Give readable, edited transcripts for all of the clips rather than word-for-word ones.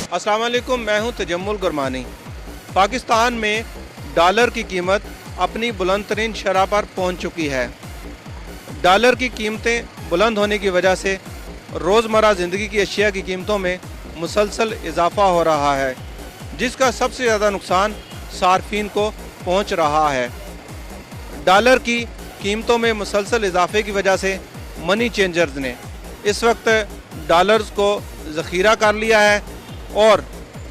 अस्सलाम वालेकुम, मैं हूं तजम्मुल गुरमानी। पाकिस्तान में डॉलर की कीमत अपनी बुलंद तरीन शरह पर पहुंच चुकी है। डॉलर की कीमतें बुलंद होने की वजह से रोज़मर्रा ज़िंदगी की अशिया की कीमतों में मुसलसल इजाफ़ा हो रहा है, जिसका सबसे ज़्यादा नुकसान सार्फिन को पहुंच रहा है। डॉलर की कीमतों में मुसलसल इजाफे की वजह से मनी चेंजर्स ने इस वक्त डॉलर्स को ज़ख़ीरा कर लिया है और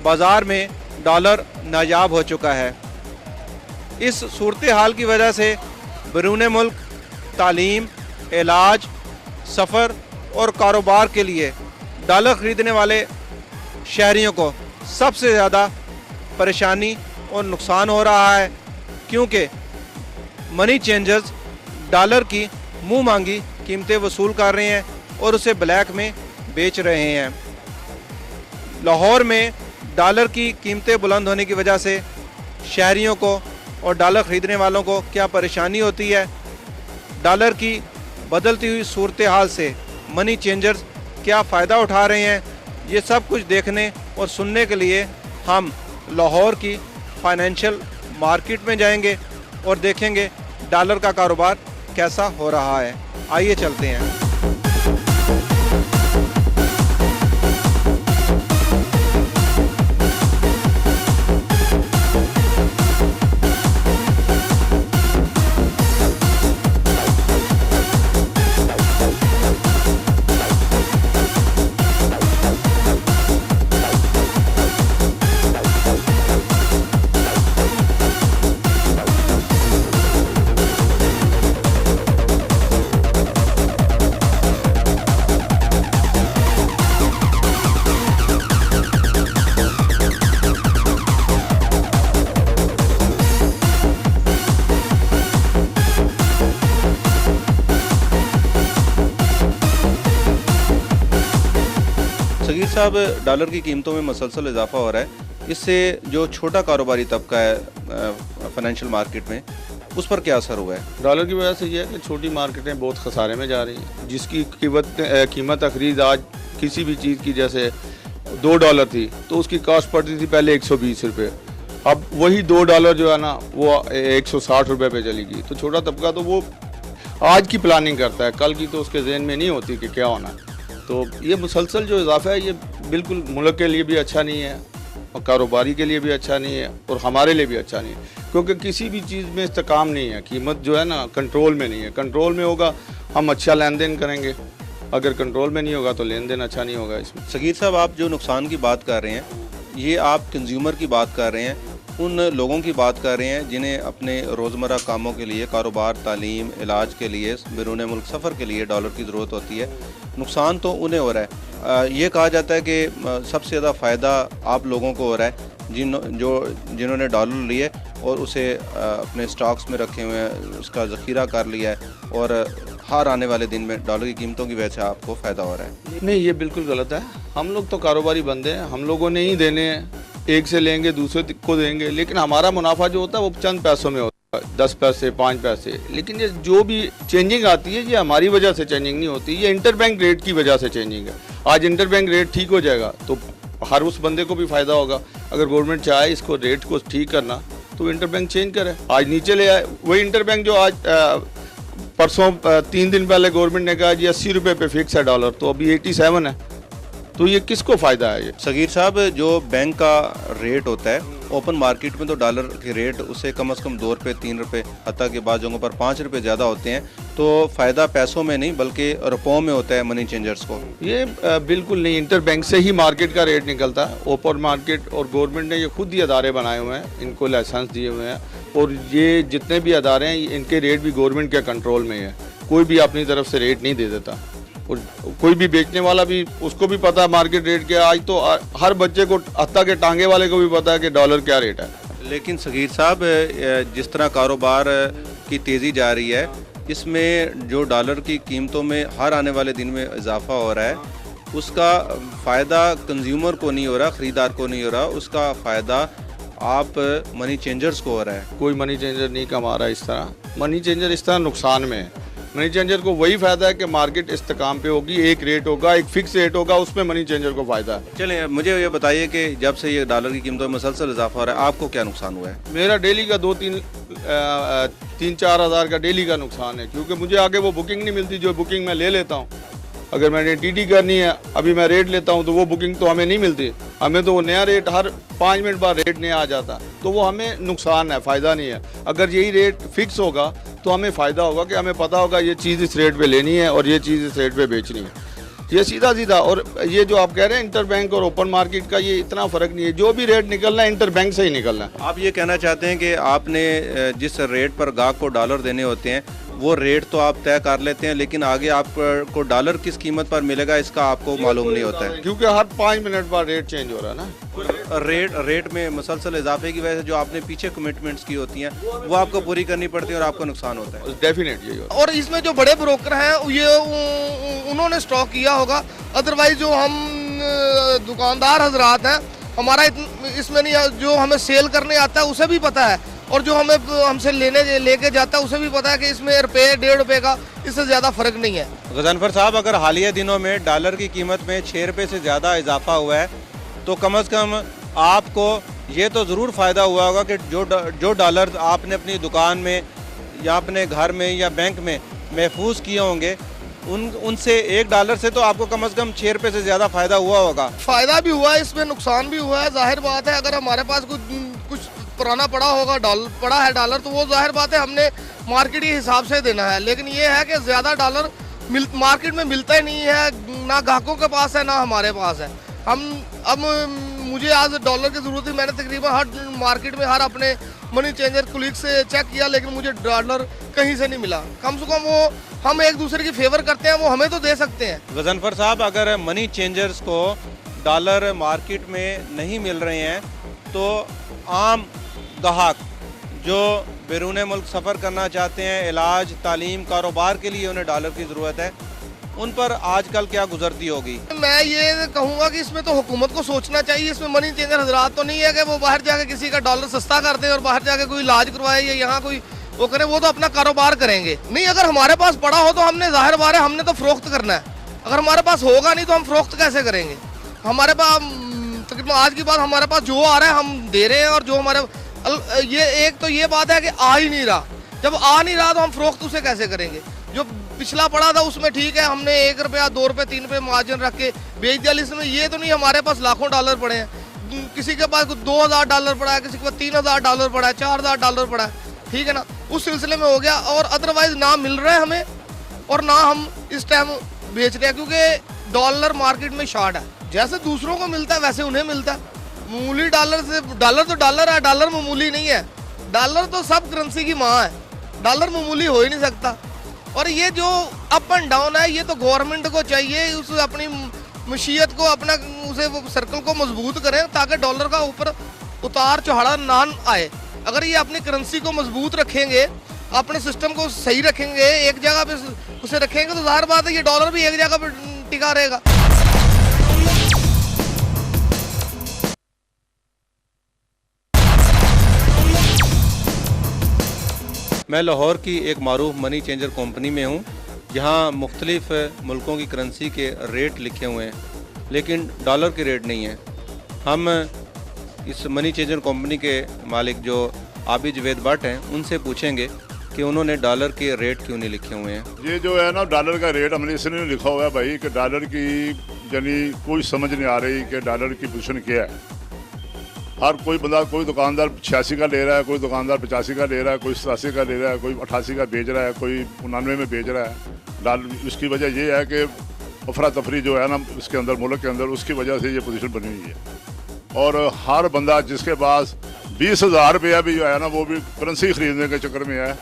बाज़ार में डॉलर नायाब हो चुका है। इस सूरत हाल की वजह से बैरून मुल्क तालीम, इलाज, सफ़र और कारोबार के लिए डॉलर ख़रीदने वाले शहरियों को सबसे ज़्यादा परेशानी और नुकसान हो रहा है, क्योंकि मनी चेंजर्स डॉलर की मुँह मांगी कीमतें वसूल कर रहे हैं और उसे ब्लैक में बेच रहे हैं। लाहौर में डॉलर की कीमतें बुलंद होने की वजह से शहरियों को और डॉलर ख़रीदने वालों को क्या परेशानी होती है, डॉलर की बदलती हुई सूरत हाल से मनी चेंजर्स क्या फ़ायदा उठा रहे हैं, ये सब कुछ देखने और सुनने के लिए हम लाहौर की फाइनेंशियल मार्केट में जाएंगे और देखेंगे डॉलर का कारोबार कैसा हो रहा है। आइए चलते हैं। सगीर साहब, डॉलर की कीमतों में मुसलसल इजाफा हो रहा है, इससे जो छोटा कारोबारी तबका है फाइनेंशियल मार्केट में, उस पर क्या असर हुआ है? डॉलर की वजह से ये है कि छोटी मार्केटें बहुत खसारे में जा रही हैं, जिसकी कीमत खरीद आज किसी भी चीज़ की जैसे $2 थी तो उसकी कॉस्ट पड़ती थी पहले 120 रुपये, अब वही $2 जो है ना वो 160 रुपये पे चली गई। तो छोटा तबका तो वो आज की प्लानिंग करता है, कल की तो उसके जहन में नहीं होती कि क्या होना है। तो ये मुसलसल जो इजाफा है ये बिल्कुल मुल्क के लिए भी अच्छा नहीं है और कारोबारी के लिए भी अच्छा नहीं है और हमारे लिए भी अच्छा नहीं है, क्योंकि किसी भी चीज़ में इस्तेकाम नहीं है। कीमत जो है ना कंट्रोल में नहीं है, कंट्रोल में होगा हम अच्छा लेन देन करेंगे, अगर कंट्रोल में नहीं होगा तो लेन देन अच्छा नहीं होगा। इसमें सगीर साहब, आप जो नुकसान की बात कर रहे हैं, ये आप कंज्यूमर की बात कर रहे हैं, उन लोगों की बात कर रहे हैं जिन्हें अपने रोज़मर्रा कामों के लिए, कारोबार, तालीम, इलाज के लिए, बैरून मुल्क सफ़र के लिए डॉलर की ज़रूरत होती है। नुकसान तो उन्हें हो रहा है। ये कहा जाता है कि सबसे ज़्यादा फ़ायदा आप लोगों को हो रहा है जिन्होंने डॉलर लिए और उसे अपने स्टॉक्स में रखे हुए हैं, उसका ज़ख़ीरा कर लिया है और हर आने वाले दिन में डॉलर की कीमतों की वजह से आपको फ़ायदा हो रहा है। नहीं, ये बिल्कुल गलत है। हम लोग तो कारोबारी बंदे हैं, हम लोगों ने ही देने हैं, एक से लेंगे दूसरे को देंगे, लेकिन हमारा मुनाफा जो होता है वो चंद पैसों में होता है, 10 पैसे 5 पैसे। लेकिन ये जो भी चेंजिंग आती है ये हमारी वजह से चेंजिंग नहीं होती, ये इंटरबैंक रेट की वजह से चेंजिंग है। आज इंटरबैंक रेट ठीक हो जाएगा तो हर उस बंदे को भी फ़ायदा होगा। अगर गवर्नमेंट चाहे इसको रेट को ठीक करना तो इंटरबैंक चेंज करे, आज नीचे ले आए। वही इंटरबैंक जो आज परसों 3 दिन पहले गवर्नमेंट ने कहा जी 80 रुपये पे फिक्स है डॉलर, तो अभी 87 है, तो ये किसको फ़ायदा है? ये सगीर साहब, जो बैंक का रेट होता है ओपन मार्केट में, तो डॉलर के रेट उससे कम से कम 2 रुपये 3 रुपये, हत्ता के बाद जगहों पर 5 रुपये ज़्यादा होते हैं। तो फ़ायदा पैसों में नहीं बल्कि रुपयों में होता है मनी चेंजर्स को। ये बिल्कुल नहीं, इंटरबैंक से ही मार्केट का रेट निकलता है। ओपन मार्केट और गवर्नमेंट ने ये खुद ही अदारे बनाए हुए हैं, इनको लाइसेंस दिए हुए हैं, और ये जितने भी अदारे हैं इनके रेट भी गवर्नमेंट के कंट्रोल में है। कोई भी अपनी तरफ से रेट नहीं दे देता, और कोई भी बेचने वाला भी, उसको भी पता है मार्केट रेट क्या। आज तो हर बच्चे को, हत्ता के टांगे वाले को भी पता है कि डॉलर क्या रेट है। लेकिन सगीर साहब, जिस तरह कारोबार की तेज़ी जा रही है, इसमें जो डॉलर की कीमतों में हर आने वाले दिन में इजाफा हो रहा है, उसका फ़ायदा कंज्यूमर को नहीं हो रहा, ख़रीदार को नहीं हो रहा, उसका फ़ायदा आप मनी चेंजर्स को हो रहा है। कोई मनी चेंजर नहीं कमा रहा है इस तरह। मनी चेंजर इस तरह नुकसान में है। मनी चेंजर को वही फ़ायदा है कि मार्केट इस्तेकाम पे होगी, एक रेट होगा, एक फिक्स रेट होगा, उसमें मनी चेंजर को फ़ायदा है। चलिए मुझे ये बताइए कि जब से ये डॉलर की कीमतों में मुसलसल इजाफा हो रहा है, आपको क्या नुकसान हुआ है? मेरा डेली का 3-4 हज़ार का डेली का नुकसान है, क्योंकि मुझे आगे वो बुकिंग नहीं मिलती जो बुकिंग मैं ले लेता हूँ। अगर मैंने टीटी करनी है, अभी मैं रेट लेता हूँ तो वो बुकिंग तो हमें नहीं मिलती, हमें तो वो नया रेट हर 5 मिनट बाद रेट नया आ जाता, तो वो हमें नुकसान है, फ़ायदा नहीं है। अगर यही रेट फिक्स होगा तो हमें फ़ायदा होगा कि हमें पता होगा ये चीज़ इस रेट पे लेनी है और ये चीज़ इस रेट पे बेचनी है, ये सीधा सीधा। और ये जो आप कह रहे हैं इंटर बैंक और ओपन मार्केट का, ये इतना फ़र्क नहीं है, जो भी रेट निकलना है इंटर बैंक से ही निकलना है। आप ये कहना चाहते हैं कि आपने जिस रेट पर गाहक को डॉलर देने होते हैं वो रेट तो आप तय कर लेते हैं, लेकिन आगे आपको डॉलर किस कीमत पर मिलेगा इसका आपको मालूम नहीं होता है, क्योंकि हर 5 मिनट बाद रेट चेंज हो रहा है ना। रेट में मुसलसल इजाफे की वजह से जो आपने पीछे कमिटमेंट्स की होती हैं वो आपको पूरी करनी पड़ती है और आपको नुकसान होता है। डेफिनेटली। और इसमें जो बड़े ब्रोकर हैं ये उन्होंने स्टॉक किया होगा, अदरवाइज जो हम दुकानदार हजरात हैं हमारा इसमें नहीं, जो हमें सेल करने आता है उसे भी पता है, और जो हमें हमसे लेके जाता है उसे भी पता है कि इसमें रुपये 1.5 रुपये का इससे ज़्यादा फ़र्क नहीं है। गज़नफर साहब, अगर हालिया दिनों में डॉलर की कीमत में 6 रुपये से ज़्यादा इजाफा हुआ है तो कम से कम आपको ये तो ज़रूर फ़ायदा हुआ होगा कि जो डॉलर आपने अपनी दुकान में या अपने घर में या बैंक में महफूज किए होंगे उनसे $1 से तो आपको कम से कम 6 रुपये से ज़्यादा फ़ायदा हुआ होगा। फ़ायदा भी हुआ है, इसमें नुकसान भी हुआ है। जाहिर बात है अगर हमारे पास कुछ पुराना पड़ा होगा डॉलर तो वो जाहिर बात है हमने मार्केट के हिसाब से देना है, लेकिन ये है कि ज़्यादा डॉलर मार्केट में मिलता ही नहीं है, ना ग्राहकों के पास है ना हमारे पास है। अब मुझे आज डॉलर की ज़रूरत थी, मैंने तकरीबन हर मार्केट में हर अपने मनी चेंजर कुलीग से चेक किया, लेकिन मुझे डॉलर कहीं से नहीं मिला। कम से कम वो हम एक दूसरे की फेवर करते हैं, वो हमें तो दे सकते हैं। गज़नफर साहब, अगर मनी चेंजर्स को डॉलर मार्केट में नहीं मिल रहे हैं तो आम ग्राहक जो बैरून मुल्क सफ़र करना चाहते हैं, इलाज, तालीम, कारोबार के लिए उन्हें डॉलर की ज़रूरत है, उन पर आजकल क्या गुजरती होगी? मैं ये कहूँगा कि इसमें तो हुकूमत को सोचना चाहिए। इसमें मनी चेंजर हजरात तो नहीं है कि वो बाहर जाके किसी का डॉलर सस्ता कर दे और बाहर जाके कोई इलाज करवाए या यहाँ कोई वो करे, वो तो अपना कारोबार करेंगे। नहीं, अगर हमारे पास पड़ा हो तो हमने जाहिर बात है हमने तो फ़रोख्त करना है। अगर हमारे पास होगा नहीं तो हम फ़रोख्त कैसे करेंगे? हमारे पास तकरीबन आज की बात हमारे पास जो आ रहा है हम दे रहे हैं, और जो हमारे ये एक तो ये बात है कि आ ही नहीं रहा। जब आ नहीं रहा तो हम फ़रोख्त उसे कैसे करेंगे? जो पिछला पड़ा था उसमें ठीक है, हमने 1 रुपया 2 रुपये 3 रुपये मार्जिन रख के बेच दिया। इसमें ये तो नहीं हमारे पास लाखों डॉलर पड़े हैं, किसी के पास $2000 पड़ा है, किसी के पास $3000 पड़ा है, $4000 पड़ा है, ठीक है ना, उस सिलसिले में हो गया। और अदरवाइज ना मिल रहा है हमें और ना हम इस टाइम बेच रहे हैं, क्योंकि डॉलर मार्केट में शॉर्ट है। जैसे दूसरों को मिलता है वैसे उन्हें मिलता है। मामूली डॉलर से डॉलर तो डॉलर है, डॉलर मामूली नहीं है। डॉलर तो सब करेंसी की माँ है, डॉलर मामूली हो ही नहीं सकता। और ये जो अप एंड डाउन है ये तो गवर्नमेंट को चाहिए उस अपनी मशीयत को अपना उसे सर्कल को मजबूत करें ताकि डॉलर का ऊपर उतार चढ़ाव ना आए। अगर ये अपनी करेंसी को मजबूत रखेंगे, अपने सिस्टम को सही रखेंगे, एक जगह पे उसे रखेंगे तो जाहिर बात है ये डॉलर भी एक जगह पे टिका रहेगा। मैं लाहौर की एक मारूफ मनी चेंजर कंपनी में हूँ, जहाँ मुख्तलिफ मुल्कों की करेंसी के रेट लिखे हुए हैं, लेकिन डॉलर के रेट नहीं हैं। हम इस मनी चेंजर कंपनी के मालिक जो आबिद जवेद भट्ट हैं उनसे पूछेंगे कि उन्होंने डॉलर के रेट क्यों नहीं लिखे हुए हैं। ये जो है ना डॉलर का रेट हमने इसलिए लिखा हुआ है भाई कि डॉलर की यानी कोई समझ नहीं आ रही कि डॉलर की पोजीशन क्या है। हर कोई बंदा, कोई दुकानदार 86 का ले रहा है, कोई दुकानदार 85 का ले रहा है, कोई 87 का ले रहा है, कोई 88 का बेच रहा है, कोई 99 में बेच रहा है डॉलर। इसकी वजह ये है कि अफरा तफरी जो है ना इसके अंदर, मुल्क के अंदर, उसकी वजह से ये पोजीशन बनी हुई है। और हर बंदा जिसके पास 20,000 रुपया भी जो है ना वो भी करेंसी खरीदने के चक्कर में है,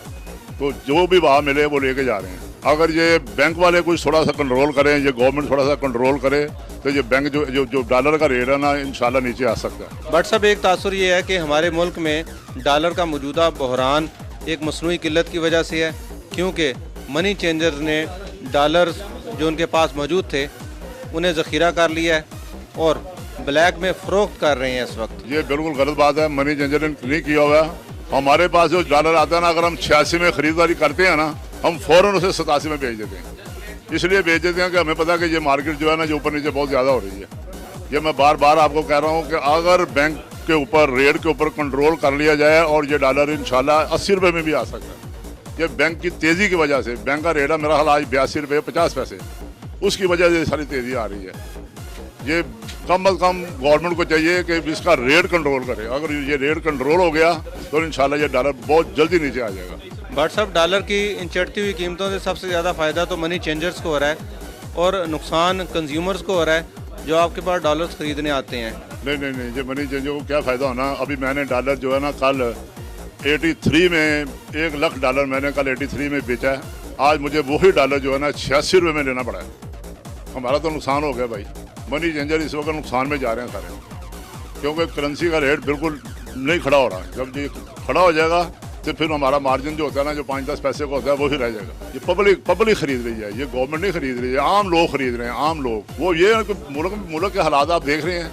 तो जो भी वहाँ मिले वो लेके जा रहे हैं। अगर ये बैंक वाले कुछ थोड़ा सा कंट्रोल करें, ये गवर्नमेंट थोड़ा सा कंट्रोल करे तो ये बैंक जो डॉलर का रेट है ना इंशाल्लाह नीचे आ सकता है। बट साहब, एक तासुर ये है कि हमारे मुल्क में डॉलर का मौजूदा बहरान एक मसनूई किल्लत की वजह से है, क्योंकि मनी चेंजर ने डॉलर जो उनके पास मौजूद थे उन्हें ज़ख़ीरा कर लिया है और ब्लैक में फ़रोख्त कर रहे हैं इस वक्त। ये बिल्कुल गलत बात है, मनी चेंजर ने नहीं किया हुआ है। हमारे पास जो डॉलर आता है ना, अगर हम 86 में खरीदारी करते हैं ना, हम फ़ौरन उसे 87 में बेच देते हैं। इसलिए बेच देते हैं कि हमें पता है कि ये मार्केट जो है ना, जो ऊपर नीचे बहुत ज़्यादा हो रही है। ये मैं बार बार आपको कह रहा हूँ कि अगर बैंक के ऊपर, रेट के ऊपर कंट्रोल कर लिया जाए और ये डॉलर इंशाल्लाह 80 रुपये में भी आ सकता है। ये बैंक की तेज़ी की वजह से, बैंक का रेट है मेरा हाल आज 82 रुपये 50 पैसे, उसकी वजह से सारी तेज़ी आ रही है। ये कम अज़ कम गवर्नमेंट को चाहिए कि इसका रेट कंट्रोल करे। अगर ये रेट कंट्रोल हो गया तो इंशाल्लाह ये डॉलर बहुत जल्दी नीचे आ जाएगा। बट साहब, डॉलर की इन चढ़ती हुई कीमतों से सबसे ज़्यादा फ़ायदा तो मनी चेंजर्स को हो रहा है और नुकसान कंज्यूमर्स को हो रहा है जो आपके पास डॉलर्स खरीदने आते हैं। नहीं, ये मनी चेंजर को क्या फ़ायदा होना। अभी मैंने डॉलर जो है ना, कल 83 में, 1 लाख डॉलर मैंने कल 83 में बेचा है। आज मुझे वही डॉलर जो है ना 86 रुपये में लेना पड़ा है। हमारा तो नुकसान हो गया भाई। मनी चेंजर इस वक्त नुकसान में जा रहे हैं सारे, क्योंकि करेंसी का रेट बिल्कुल नहीं खड़ा हो रहा है। जब ये खड़ा हो जाएगा तो फिर हमारा मार्जिन जो होता है ना, जो 5-10 पैसे का होता है, वही रह जाएगा। ये पब्लिक खरीद रही है, ये गवर्नमेंट नहीं खरीद रही है, आम लोग खरीद रहे हैं। आम लोग, वो ये है कि मुल्क के हालात आप देख रहे हैं,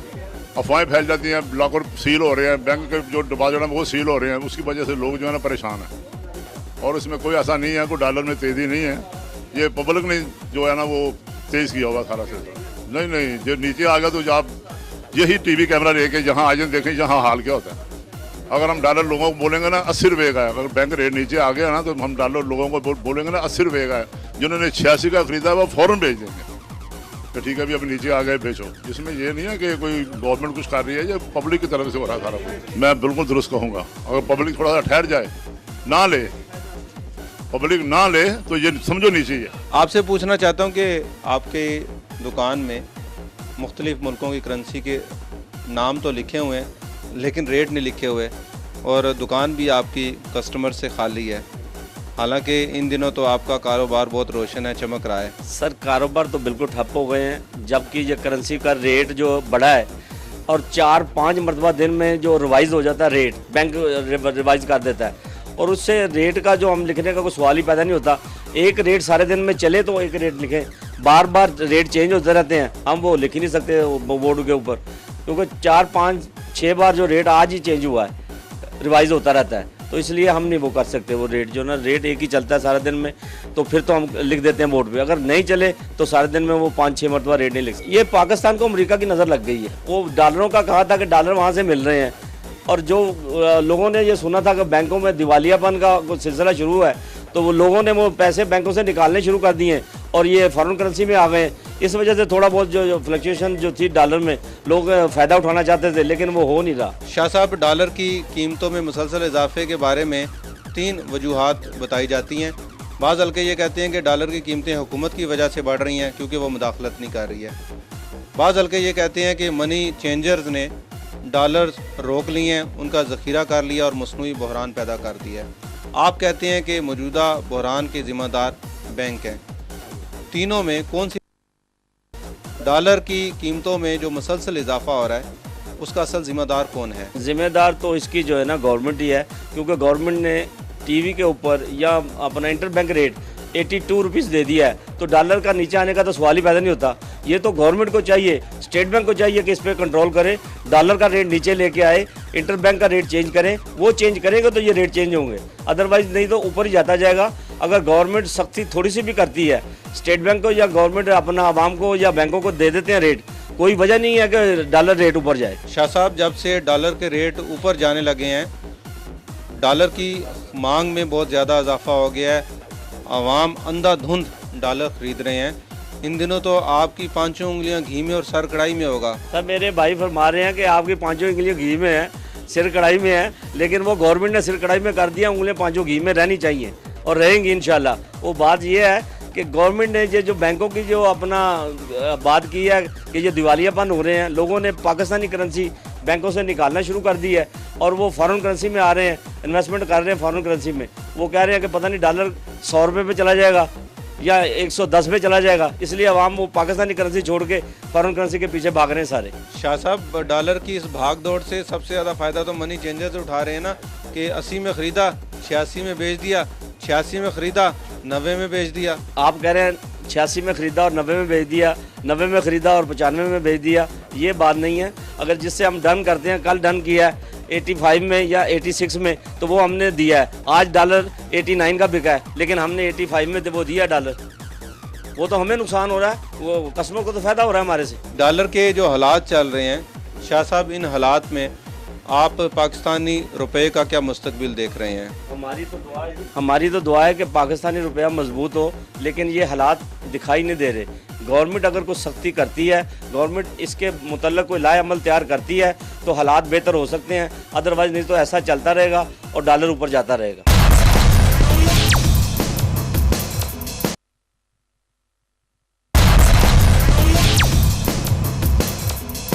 अफवाहें फैल जाती हैं, लॉकर सील हो रहे हैं, बैंक के जो डिपॉजिट है वो सील हो रहे हैं, उसकी वजह से लोग जो है ना परेशान हैं। और इसमें कोई ऐसा नहीं है, कोई डॉलर में तेज़ी नहीं है, ये पब्लिक ने जो है ना वो तेज़ किया हुआ सारा सिस्टम। नहीं, जो नीचे आ गया तो आप यही टीवी कैमरा लेके जहाँ आ जाए देखें यहाँ हाल क्या होता है। अगर हम डॉलर लोगों को बोलेंगे ना 80 रुपये का है, अगर बैंक रेट नीचे आ गया ना तो हम डॉलर लोगों को बोलेंगे ना 80 रुपये का है, जिन्होंने 86 का खरीदा है वो फ़ौरन बेच देंगे तो ठीक है, अभी अब नीचे आ गए बेचो। इसमें ये नहीं है कि कोई गवर्नमेंट कुछ कर रही है, ये पब्लिक की तरफ से हो रहा है सारा कुछ। मैं बिल्कुल दुरुस्त कहूँगा, अगर पब्लिक थोड़ा सा ठहर जाए, ना ले, पब्लिक ना ले तो ये समझो नीचे ही है। आपसे पूछना चाहता हूँ कि आपके दुकान में मुख्तलिफ मुल्कों की करेंसी के नाम तो लिखे हुए हैं लेकिन रेट नहीं लिखे हुए, और दुकान भी आपकी कस्टमर से खाली है। हालांकि इन दिनों तो आपका कारोबार बहुत रोशन है, चमक रहा है। सर, कारोबार तो बिल्कुल ठप हो गए हैं, जबकि ये करेंसी का रेट जो बढ़ा है और 4-5 मरतबा दिन में जो रिवाइज़ हो जाता है रेट, बैंक रिवाइज़ कर देता है और उससे रेट का जो हम लिखने का कोई सवाल ही पैदा नहीं होता। एक रेट सारे दिन में चले तो एक रेट लिखें, बार बार रेट चेंज होते रहते हैं, हम वो लिख ही नहीं सकते बोर्ड के ऊपर, क्योंकि 4-5-6 बार जो रेट आज ही चेंज हुआ है, रिवाइज़ होता रहता है, तो इसलिए हम नहीं वो कर सकते। वो रेट जो ना, रेट एक ही चलता है सारा दिन में, तो फिर तो हम लिख देते हैं बोर्ड पे। अगर नहीं चले तो सारे दिन में वो 5-6 मरतबा रेट नहीं लिख सकते। ये पाकिस्तान को अमेरिका की नज़र लग गई है। वो डॉलरों का कहा था कि डॉलर वहाँ से मिल रहे हैं, और जो लोगों ने ये सुना था कि बैंकों में दिवालियापन का कुछ सिलसिला शुरू है, तो वो लोगों ने वो पैसे बैंकों से निकालने शुरू कर दिए और ये फॉरेन करेंसी में आ गए। इस वजह से थोड़ा बहुत जो फ्लक्चुएशन जो थी डॉलर में, लोग फ़ायदा उठाना चाहते थे, लेकिन वो हो नहीं रहा। शाह साहब, डॉलर की कीमतों में मुसलसल इजाफे के बारे में 3 वजूहात बताई जाती हैं। बाज़ हल्के ये कहते हैं कि डॉलर की कीमतें हुकूमत की वजह से बढ़ रही हैं क्योंकि वो मुदाखलत नहीं कर रही है। बाज़ हल्के ये कहते हैं कि मनी चेंजर्स ने डॉलर रोक लिए हैं, उनका ज़ख़ीरा कर लिया और मसनूई बहरान पैदा कर दिया है। आप कहते हैं कि मौजूदा बहरान के ज़िम्मेदार बैंक हैं। तीनों में कौन सी? डॉलर की कीमतों में जो मुसलसल इजाफा हो रहा है उसका असल ज़िम्मेदार कौन है? ज़िम्मेदार तो इसकी जो है ना गवर्नमेंट ही है, क्योंकि गवर्नमेंट ने टीवी के ऊपर या अपना इंटरबैंक रेट 82 रुपीज़ दे दिया है, तो डॉलर का नीचे आने का तो सवाल ही पैदा नहीं होता। ये तो गवर्नमेंट को चाहिए, स्टेट बैंक को चाहिए कि इस पर कंट्रोल करे, डॉलर का रेट नीचे लेके आए, इंटरबैंक का रेट चेंज करें। वो चेंज करेंगे तो ये रेट चेंज होंगे, अदरवाइज नहीं तो ऊपर ही जाता जाएगा। अगर गवर्नमेंट सख्ती थोड़ी सी भी करती है, स्टेट बैंक को या गवर्नमेंट अपना आवाम को या बैंकों को दे देते हैं रेट, कोई वजह नहीं है कि डॉलर रेट ऊपर जाए। शाह साहब, जब से डॉलर के रेट ऊपर जाने लगे हैं, डॉलर की मांग में बहुत ज़्यादा इजाफा हो गया है, आवाम अंधाधुंध डॉलर ख़रीद रहे हैं। इन दिनों तो आपकी 5 उंगलियां घी में और सर कढ़ाई में होगा। सर, मेरे भाई फरमा रहे हैं कि आपकी 5 उंगलियां घी में है, सिर कढ़ाई में है, लेकिन वो गवर्नमेंट ने सिर कढ़ाई में कर दिया, उंगलियां 5 घी में रहनी चाहिए और रहेंगी इंशाल्लाह। वो बात ये है कि गवर्नमेंट ने ये जो बैंकों की जो अपना बात की है कि ये दिवालियापन हो रहे हैं, लोगों ने पाकिस्तानी करेंसी बैंकों से निकालना शुरू कर दी है और वो फॉरेन करेंसी में आ रहे हैं, इन्वेस्टमेंट कर रहे हैं फॉरेन करेंसी में। वो कह रहे हैं कि पता नहीं डॉलर 100 रुपये पे चला जाएगा या 110 पे चला जाएगा, इसलिए अवाम वो पाकिस्तानी करेंसी छोड़ के फॉरेन करेंसी के पीछे भाग रहे हैं सारे। शाह साहब, डॉलर की इस भाग दौड़ से सबसे ज़्यादा फ़ायदा तो मनी चेंजर्स उठा रहे हैं ना, कि 80 में ख़रीदा, 86 में बेच दिया, 86 में ख़रीदा, 90 में बेच दिया। आप कह रहे हैं 86 में ख़रीदा और 90 में बेच दिया, 90 में ख़रीदा और 95 में बेच दिया, ये बात नहीं है। अगर जिससे हम डन करते हैं, कल डन किया है 85 में या 86 में, तो वो हमने दिया है। आज डॉलर 89 का बिका है, लेकिन हमने 85 में वो दिया डॉलर, वो तो हमें नुकसान हो रहा है, वो कस्टमर को तो फ़ायदा हो रहा है हमारे से। डॉलर के जो हालात चल रहे हैं, शाह साहब, इन हालात में आप पाकिस्तानी रुपए का क्या मुस्तकबिल देख रहे हैं? हमारी तो दुआ है कि पाकिस्तानी रुपया मजबूत हो, लेकिन ये हालात दिखाई नहीं दे रहे। गवर्नमेंट अगर कुछ सख्ती करती है, गवर्नमेंट इसके मुतल्लिक़ कोई लाए अमल तैयार करती है, तो हालात बेहतर हो सकते हैं। अदरवाइज़ नहीं तो ऐसा चलता रहेगा और डॉलर ऊपर जाता रहेगा।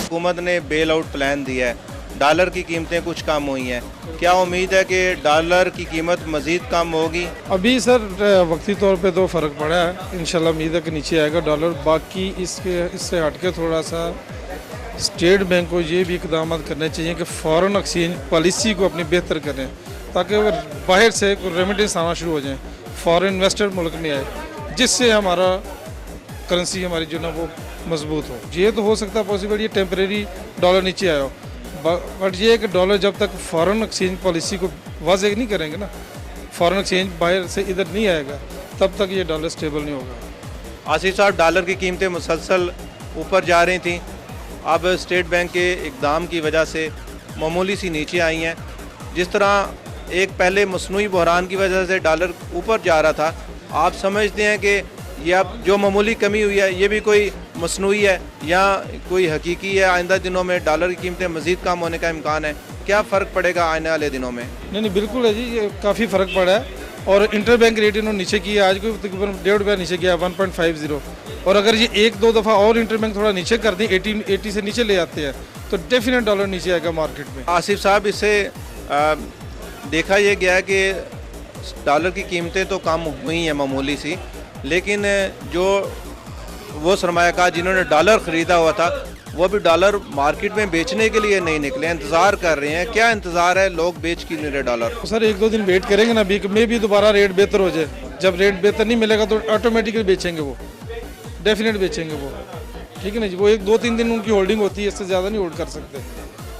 हुकूमत ने बेल आउट प्लान दिया है, डॉलर की कीमतें कुछ कम हुई हैं, क्या उम्मीद है कि डॉलर की कीमत मज़ीद कम होगी? अभी सर वक्ती तौर पे तो फ़र्क पड़ा है, इंशाल्लाह उम्मीद है कि नीचे आएगा डॉलर। बाकी इससे हटके थोड़ा सा स्टेट बैंक को ये भी इकदाम करने चाहिए कि फ़ॉरेन एक्सचेंज पॉलिसी को अपनी बेहतर करें, ताकि अगर बाहर से रेमिटेंस आना शुरू हो जाए, फ़ॉरेन इन्वेस्टर मुल्क में आए, जिससे हमारा करेंसी हमारी जो ना वो मजबूत हो। ये तो हो सकता है पॉसिबल, ये टेम्परेरी डॉलर नीचे आया हो, बट ये है कि डॉलर जब तक फ़ॉरेन एक्सचेंज पॉलिसी को वाज़ेह नहीं करेंगे ना, फ़ॉरेन एक्सचेंज बाहर से इधर नहीं आएगा, तब तक ये डॉलर स्टेबल नहीं होगा। आसिफ साहब, डॉलर की कीमतें मुसलसल ऊपर जा रही थी, अब स्टेट बैंक के इक़दाम की वजह से मामूली सी नीचे आई हैं। जिस तरह एक पहले मसनूई बहरान की वजह से डॉलर ऊपर जा रहा था, आप समझते हैं कि ये अब जो मामूली कमी हुई है, ये भी कोई मसनूई है या कोई हकीकी है? आइंदा दिनों में डॉलर की कीमतें मज़ीद कम होने का इम्कान है, क्या फ़र्क पड़ेगा आने वाले दिनों में? नहीं, बिल्कुल है जी, ये काफ़ी फ़र्क पड़ा है। और इंटर बैंक रेट इन्होंने नीचे किया, आज को तकरीबन 1.5 रुपया नीचे किया, 1.50। और अगर ये 1-2 दफ़ा और इंटर बैंक थोड़ा नीचे कर दें, 80 से नीचे ले आते हैं, तो डेफिनेट डॉलर नीचे आएगा मार्केट में। आसिफ साहब, इससे देखा यह गया है कि डॉलर की कीमतें तो कम हुई हैं मामूली सी, लेकिन जो वो सरमायाकार जिन्होंने डॉलर ख़रीदा हुआ था, वो भी डॉलर मार्केट में बेचने के लिए नहीं निकले, इंतज़ार कर रहे हैं। क्या इंतज़ार है, लोग बेच क्यों नहीं रहे डॉलर? सर 1-2 दिन वेट करेंगे ना, वीक में भी दोबारा रेट बेहतर हो जाए। जब रेट बेहतर नहीं मिलेगा तो ऑटोमेटिकली बेचेंगे, वो डेफिनेट बेचेंगे वो, ठीक है ना जी। वो 1-2-3 दिन उनकी होल्डिंग होती है, इससे ज़्यादा नहीं होल्ड कर सकते।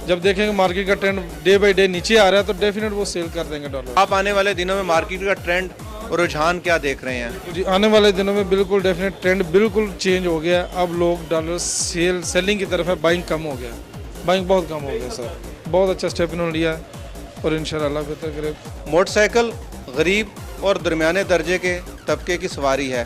जब देखेंगे मार्केट का ट्रेंड डे बाई डे नीचे आ रहा है, तो डेफिनेट वो सेल कर देंगे डॉलर। आप आने वाले दिनों में मार्केट का ट्रेंड और रुझान क्या देख रहे हैं? जी, आने वाले दिनों में बिल्कुल डेफिनेट ट्रेंड बिल्कुल चेंज हो गया। अब लोग डॉलर सेलिंग की तरफ है, बाइंग कम हो गया, बाइंग बहुत कम हो गया सर। बहुत अच्छा स्टेप इन्होंने लिया और इंशाल्लाह बेहतर करे। मोटरसाइकिल गरीब और दरमियाने दर्जे के तबके की सवारी है,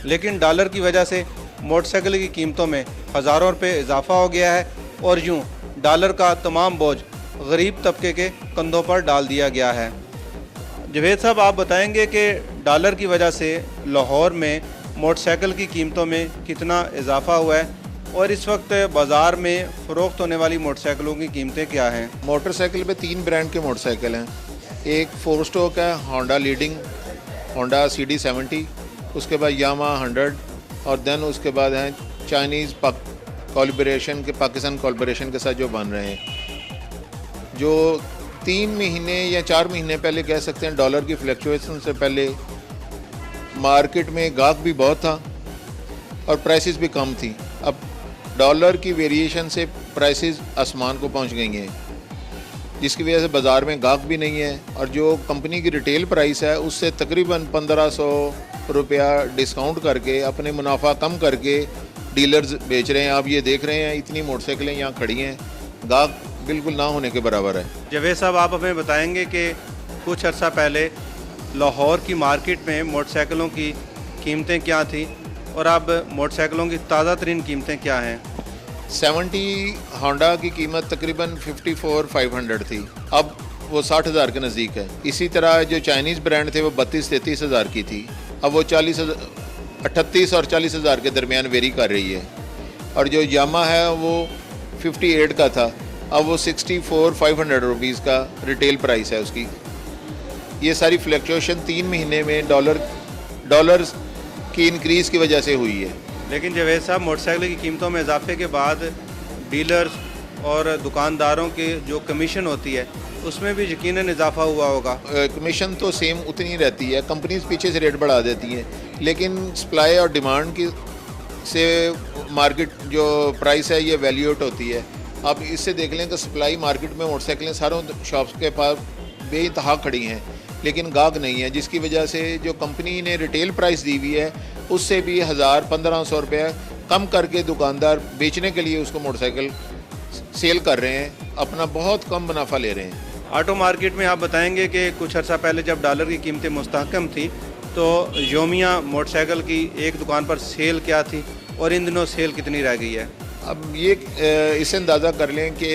लेकिन डॉलर की वजह से मोटरसाइकिल की कीमतों में हज़ारों रुपये इजाफा हो गया है और यूँ डॉलर का तमाम बोझ गरीब तबके के कंधों पर डाल दिया गया है। जवेद साहब, आप बताएंगे कि डॉलर की वजह से लाहौर में मोटरसाइकिल की कीमतों में कितना इजाफा हुआ है और इस वक्त बाज़ार में फ़रोख्त होने वाली मोटरसाइकिलों की कीमतें क्या हैं? मोटरसाइकिल पे 3 ब्रांड के मोटरसाइकिल हैं। एक 4 स्ट्रोक है होंडा लीडिंग, होंडा CD70, उसके बाद यामा 100 और देन उसके बाद हैं चाइनीज़ कोलैबोरेशन के, पाकिस्तान कोलैबोरेशन के साथ जो बन रहे हैं, जो 3 महीने या 4 महीने पहले कह सकते हैं डॉलर की फ्लक्चुएशन से पहले मार्केट में गाहक भी बहुत था और प्राइसेस भी कम थी। अब डॉलर की वेरिएशन से प्राइसेस आसमान को पहुंच गई हैं, जिसकी वजह से बाज़ार में गाहक भी नहीं है और जो कंपनी की रिटेल प्राइस है उससे तकरीबन 1500 रुपया डिस्काउंट करके अपने मुनाफा कम करके डीलर्स बेच रहे हैं। आप ये देख रहे हैं इतनी मोटरसाइकिलें यहाँ खड़ी हैं, गाहक बिल्कुल ना होने के बराबर है। जवेद साहब, आप हमें बताएंगे कि कुछ अर्सा पहले लाहौर की मार्केट में मोटरसाइकिलों की कीमतें क्या थी और अब मोटरसाइकिलों की ताज़ा तरीन कीमतें क्या हैं? 70 होंडा की कीमत तकरीबन 54,500 थी, अब वो 60,000 के नज़दीक है। इसी तरह जो चाइनीज़ ब्रांड थे वो 32-33 हज़ार की थी, अब वो 38 और 40 हज़ार के दरमियान वेरी कर रही है। और जो यामा है वो 58 का था, अब वो 64,500 रुपीज़ का रिटेल प्राइस है उसकी। ये सारी फ्लक्चुएशन 3 महीने में डॉलर की इंक्रीज़ की वजह से हुई है। लेकिन जवेद साहब, मोटरसाइकिल की कीमतों में इजाफे के बाद डीलर्स और दुकानदारों के जो कमीशन होती है उसमें भी यकीनन इजाफा हुआ होगा। कमीशन तो सेम उतनी रहती है, कंपनीज पीछे से रेट बढ़ा देती हैं, लेकिन सप्लाई और डिमांड की से मार्केट जो प्राइस है ये वैल्यूएट होती है। आप इससे देख लें कि सप्लाई मार्केट में मोटरसाइकिलें सारों शॉप्स के पास बेइंतहा खड़ी हैं, लेकिन गाहक नहीं है, जिसकी वजह से जो कंपनी ने रिटेल प्राइस दी हुई है उससे भी 1000-1500 रुपये कम करके दुकानदार बेचने के लिए उसको मोटरसाइकिल सेल कर रहे हैं, अपना बहुत कम मुनाफा ले रहे हैं। ऑटो मार्केट में आप बताएंगे कि कुछ अर्सा पहले जब डॉलर की कीमतें मुस्तहकम थी तो योमिया मोटरसाइकिल की एक दुकान पर सेल क्या थी और इन दिनों सेल कितनी रह गई है? अब ये इससे अंदाज़ा कर लें कि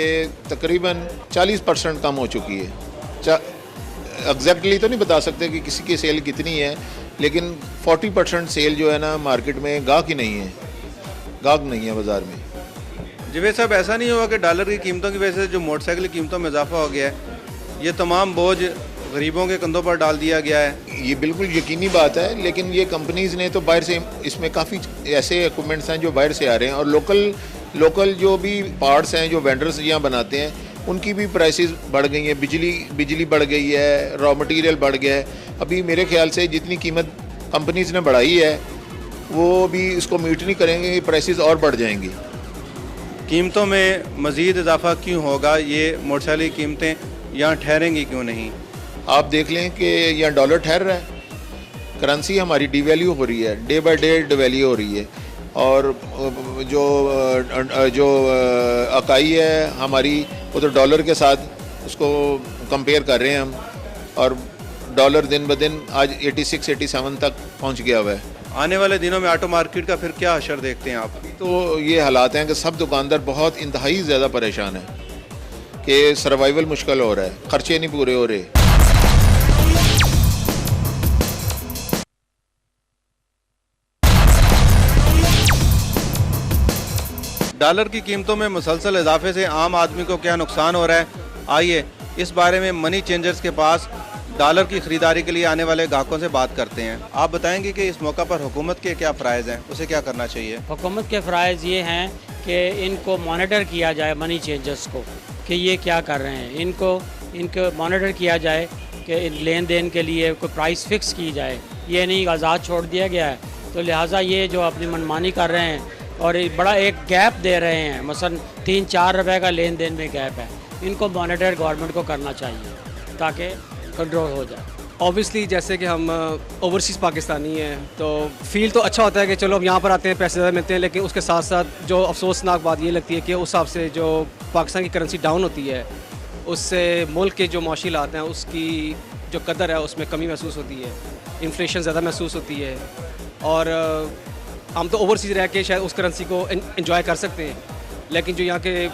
तकरीबन 40% कम हो चुकी है। एग्जैक्टली तो नहीं बता सकते कि किसी की सेल कितनी है, लेकिन 40% सेल जो है ना मार्केट में गाहक ही नहीं है, गाहक नहीं है बाज़ार में। जिवेद साहब, ऐसा नहीं होगा कि डॉलर की कीमतों की वजह से जो मोटरसाइकिल की कीमतों में इजाफा हो गया है, ये तमाम बोझ गरीबों के कंधों पर डाल दिया गया है? ये बिल्कुल यकीनी बात है, लेकिन ये कंपनीज़ ने तो बाहर से, इसमें काफ़ी ऐसे इक्विपमेंट्स हैं जो बाहर से आ रहे हैं, और लोकल जो भी पार्ट्स हैं जो वेंडर्स यहाँ बनाते हैं उनकी भी प्राइसेस बढ़ गई हैं। बिजली बढ़ गई है, रॉ मटेरियल बढ़ गया है। अभी मेरे ख्याल से जितनी कीमत कंपनीज़ ने बढ़ाई है वो भी इसको मीट नहीं करेंगे, प्राइसेस और बढ़ जाएंगी। कीमतों में मज़ीद इजाफा क्यों होगा? ये मोटरसाइकिल की कीमतें यहाँ ठहरेंगी क्यों नहीं? आप देख लें कि यहाँ डॉलर ठहर रहा है, करेंसी हमारी डिवैल्यू हो रही है, डे बाय डे डिवैल्यू हो रही है, और जो अकाई है हमारी वो तो डॉलर के साथ उसको कंपेयर कर रहे हैं हम, और डॉलर दिन ब दिन आज 86-87 तक पहुंच गया हुआ है। आने वाले दिनों में ऑटो मार्केट का फिर क्या असर देखते हैं आप? तो ये हालात हैं कि सब दुकानदार बहुत इंतहाई ज़्यादा परेशान हैं कि सर्वाइवल मुश्किल हो रहा है, खर्चे नहीं पूरे हो रहे। डॉलर की कीमतों में मुसलसल इजाफे से आम आदमी को क्या नुकसान हो रहा है, आइए इस बारे में मनी चेंजर्स के पास डॉलर की खरीदारी के लिए आने वाले ग्राहकों से बात करते हैं। आप बताएंगे कि इस मौका पर हुकूमत के क्या फ़राइज़ हैं, उसे क्या करना चाहिए? हुकूमत के फ़राइज़ ये हैं कि इनको मॉनिटर किया जाए, मनी चेंजर्स को, कि ये क्या कर रहे हैं, इनको मॉनिटर किया जाए कि लेन देन के लिए कोई प्राइस फ़िक्स की जाए। ये नहीं आज़ाद छोड़ दिया गया है, तो लिहाजा ये जो अपनी मनमानी कर रहे हैं और बड़ा एक गैप दे रहे हैं, मसलन 3-4 रुपए का लेन देन में गैप है, इनको मॉनिटर गवर्नमेंट को करना चाहिए ताकि कंट्रोल हो जाए। ऑब्वियसली जैसे कि हम ओवरसीज़ पाकिस्तानी हैं तो फील तो अच्छा होता है कि चलो हम यहाँ पर आते हैं, पैसे ज़्यादा मिलते हैं, लेकिन उसके साथ साथ जो अफसोसनाक बात ये लगती है कि उस हिसाब से जो पाकिस्तान की करेंसी डाउन होती है उससे मुल्क के जो माशी हालात हैं उसकी जो कदर है उसमें कमी महसूस होती है, इन्फ्लेशन ज़्यादा महसूस होती है, और हम तो ओवरसीज़ रह के शायद उस करेंसी को एंजॉय कर सकते हैं, लेकिन जो यहाँ के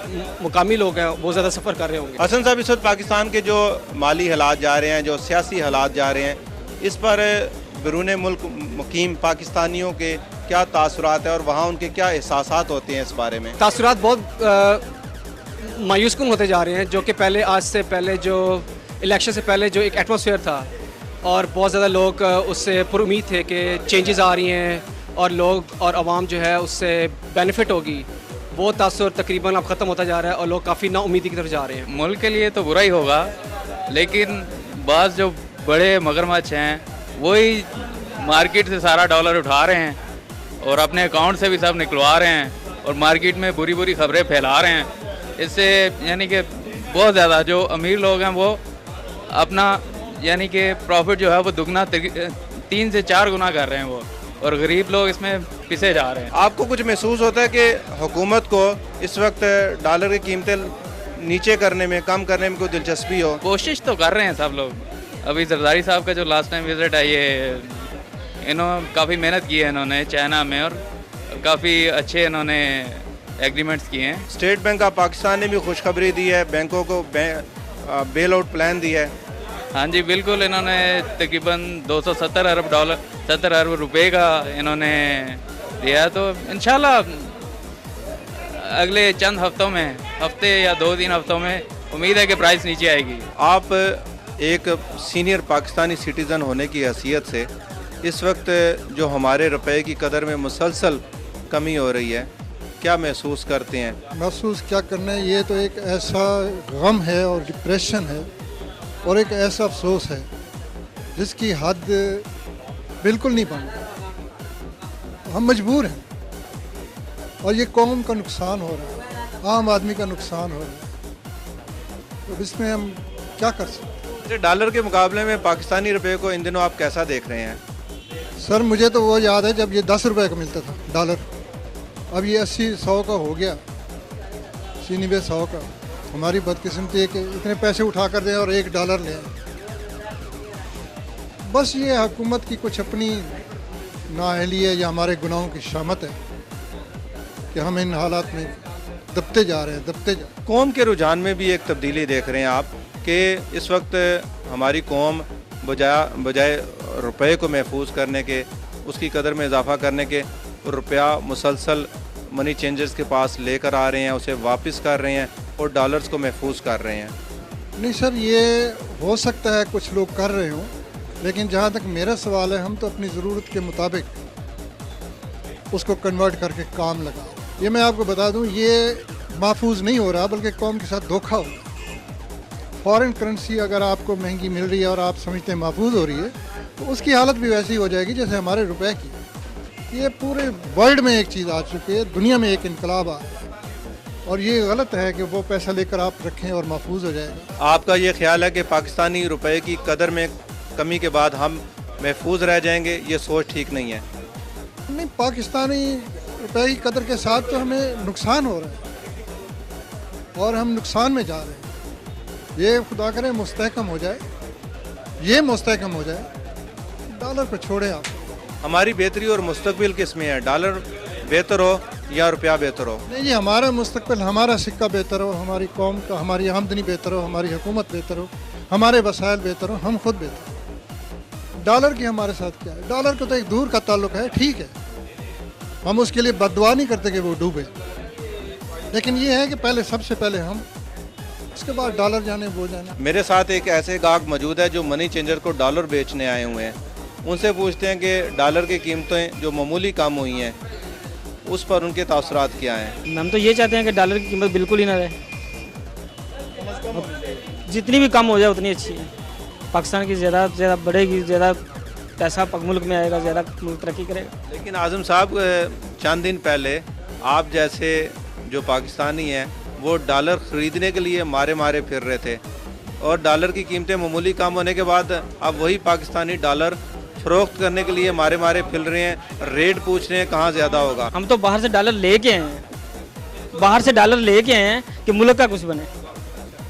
मुकामी लोग हैं वो ज़्यादा सफ़र कर रहे होंगे। हसन साहब, इस वक्त पाकिस्तान के जो माली हालात जा रहे हैं, जो सियासी हालात जा रहे हैं, इस पर बैरून मुल्क मुकीम पाकिस्तानियों के क्या तासुरात है और वहाँ उनके क्या एहसासात होते हैं? इस बारे में तासुरात बहुत मायूसकुन होते जा रहे हैं, जो कि पहले, आज से पहले, जो इलेक्शन से पहले जो एक एटमॉस्फेयर था और बहुत ज़्यादा लोग उससे पुरुमीद थे कि चेंजेस आ रही हैं और लोग और आवाम जो है उससे बेनिफिट होगी, वो तासुर तकरीबन अब ख़त्म होता जा रहा है और लोग काफ़ी नाउमीदी की तरफ जा रहे हैं। मुल्क के लिए तो बुरा ही होगा, लेकिन बाज़ जो बड़े मगरमच्छ हैं वही मार्केट से सारा डॉलर उठा रहे हैं और अपने अकाउंट से भी सब निकलवा रहे हैं और मार्केट में बुरी बुरी खबरें फैला रहे हैं। इससे यानी कि बहुत ज़्यादा जो अमीर लोग हैं वो अपना यानी कि प्रॉफिट जो है वो दुगना 3 से 4 गुना कर रहे हैं वो, और गरीब लोग इसमें पिसे जा रहे हैं। आपको कुछ महसूस होता है कि हुकूमत को इस वक्त डॉलर की कीमतें नीचे करने में, कम करने में कोई दिलचस्पी हो? कोशिश तो कर रहे हैं सब लोग। अभी जरदारी साहब का जो लास्ट टाइम विजिट है, ये इन्होंने काफ़ी मेहनत की है इन्होंने चाइना में, और काफ़ी अच्छे इन्होंने एग्रीमेंट्स किए हैं। स्टेट बैंक ऑफ पाकिस्तान ने भी खुशखबरी दी है, बैंकों को बेल आउट प्लान दिया है। हाँ जी बिल्कुल, इन्होंने तकरीबन 270 अरब डॉलर 70 अरब रुपए का इन्होंने दिया, तो इंशाल्लाह अगले चंद हफ्तों में, हफ्ते या 2-3 हफ्तों में उम्मीद है कि प्राइस नीचे आएगी। आप एक सीनियर पाकिस्तानी सिटीज़न होने की हैसियत से इस वक्त जो हमारे रुपए की कदर में मुसलसल कमी हो रही है, क्या महसूस करते हैं? महसूस क्या करना है, ये तो एक ऐसा गम है और डिप्रेशन है और एक ऐसा अफसोस है जिसकी हद बिल्कुल नहीं बनती। हम मजबूर हैं और ये कौम का नुकसान हो रहा है, आम आदमी का नुकसान हो रहा है। तो इसमें हम क्या कर सकते हैं? डॉलर के मुकाबले में पाकिस्तानी रुपए को इन दिनों आप कैसा देख रहे हैं? सर मुझे तो वो याद है जब ये 10 रुपए का मिलता था डॉलर, अब ये 80-100 का हो गया, 90-100 का। हमारी बदकिस्मती है कि इतने पैसे उठा कर दें और $1 लें। बस ये हुकूमत की कुछ अपनी नाअहली है या हमारे गुनाहों की शामत है कि हम इन हालात में दबते जा रहे हैं। कौम के रुझान में भी एक तब्दीली देख रहे हैं आप कि इस वक्त हमारी कौम बजाय रुपए को महफूज करने के, उसकी कदर में इजाफा करने के, रुपया मुसलसल मनी चेंजर्स के पास लेकर आ रहे हैं, उसे वापस कर रहे हैं और डॉलर्स को महफूज कर रहे हैं। नहीं सर, ये हो सकता है कुछ लोग कर रहे हों, लेकिन जहाँ तक मेरा सवाल है, हम तो अपनी ज़रूरत के मुताबिक उसको कन्वर्ट करके काम लगा। ये मैं आपको बता दूं, ये महफूज नहीं हो रहा बल्कि कौम के साथ धोखा हो रहा। फॉरेन करेंसी अगर आपको महंगी मिल रही है और आप समझते हैं महफूज हो रही है, तो उसकी हालत भी वैसी हो जाएगी जैसे हमारे रुपए की। ये पूरे वर्ल्ड में एक चीज़ आ चुकी है, दुनिया में एक इनकलाब आ रहा है, और ये गलत है कि वो पैसा लेकर आप रखें और महफूज हो जाएगा। आपका ये ख्याल है कि पाकिस्तानी रुपए की कदर में कमी के बाद हम महफूज रह जाएंगे? ये सोच ठीक नहीं है। नहीं, पाकिस्तानी रुपए की कदर के साथ तो हमें नुकसान हो रहा है और हम नुकसान में जा रहे हैं। ये खुदा करे मुस्तहकम हो जाए, ये मुस्तहकम हो जाए, डॉलर को छोड़े आप। हमारी बेहतरी और मुस्तकबिल किस में है? डॉलर बेहतर हो या रुपया बेहतर हो? नहीं जी, हमारा मुस्तकबिल, हमारा सिक्का बेहतर हो, हमारी कौम का, हमारी आमदनी बेहतर हो, हमारी हुकूमत बेहतर हो, हमारे वसाइल बेहतर हो, हम खुद बेहतर हो। डॉलर की हमारे साथ क्या है? डॉलर को तो एक दूर का ताल्लुक है, ठीक है, हम उसके लिए बददुआ नहीं करते कि वो डूबे, लेकिन ये है कि पहले, सबसे पहले हम, उसके बाद डॉलर जाने वो जाने। मेरे साथ एक ऐसे गाहक मौजूद है जो मनी चेंजर को डॉलर बेचने आए हुए हैं। उनसे पूछते हैं कि डॉलर की कीमतें जो मामूली कम हुई हैं, उस पर उनके तासुरात क्या हैं? हम तो ये चाहते हैं कि डॉलर की कीमत बिल्कुल ही ना रहे, जितनी भी कम हो जाए उतनी अच्छी है। पाकिस्तान की ज़्यादा से ज़्यादा बढ़ेगी, ज़्यादा पैसा मुल्क में आएगा, ज़्यादा मुल्क तरक्की करेगा। लेकिन आज़म साहब, चंद दिन पहले आप जैसे जो पाकिस्तानी हैं वो डॉलर ख़रीदने के लिए मारे मारे फिर रहे थे, और डॉलर की कीमतें मामूली कम होने के बाद अब वही पाकिस्तानी डॉलर फ़रोख्त करने के लिए मारे मारे फिर रहे हैं, रेट पूछ रहे हैं कहाँ ज़्यादा होगा। हम तो बाहर से डॉलर लेके हैं, बाहर से डॉलर लेके हैं कि मुल्क का कुछ बने।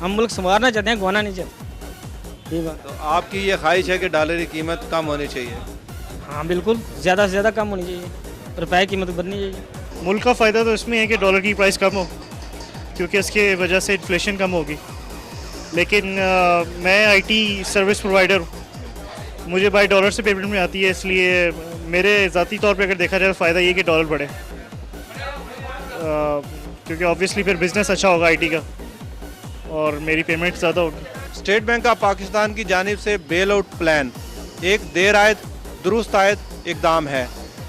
हम मुल्क संवारना चाहते हैं, गंवाना नहीं चाहते। ये बात तो आपकी ये ख्वाहिश है कि डॉलर की कीमत कम होनी चाहिए? हाँ बिल्कुल, ज़्यादा से ज़्यादा कम होनी चाहिए, रुपये की कीमत बढ़नी चाहिए। मुल्क का फ़ायदा तो इसमें है कि डॉलर की प्राइस कम हो, क्योंकि इसके वजह से इन्फ्लेशन कम होगी। लेकिन मैं आईटी सर्विस प्रोवाइडर हूँ, मुझे बाय डॉलर से पेमेंट में आती है, इसलिए मेरे ज़ाती तौर पे अगर देखा जाए तो फ़ायदा ये कि डॉलर बढ़े, क्योंकि ऑब्वियसली फिर बिज़नेस अच्छा होगा आईटी का और मेरी पेमेंट ज़्यादा होगी। स्टेट बैंक ऑफ पाकिस्तान की जानिब से बेल आउट प्लान एक देर आयद दुरुस्त आयद इकदाम है।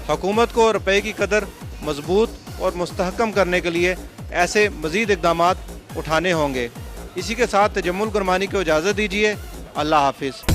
हुकूमत को रुपए की कदर मजबूत और मुस्तहकम करने के लिए ऐसे मज़ीद इकदामात उठाने होंगे। इसी के साथ तजम्मुल गुरमानी को इजाज़त दीजिए। अल्लाह हाफिज़।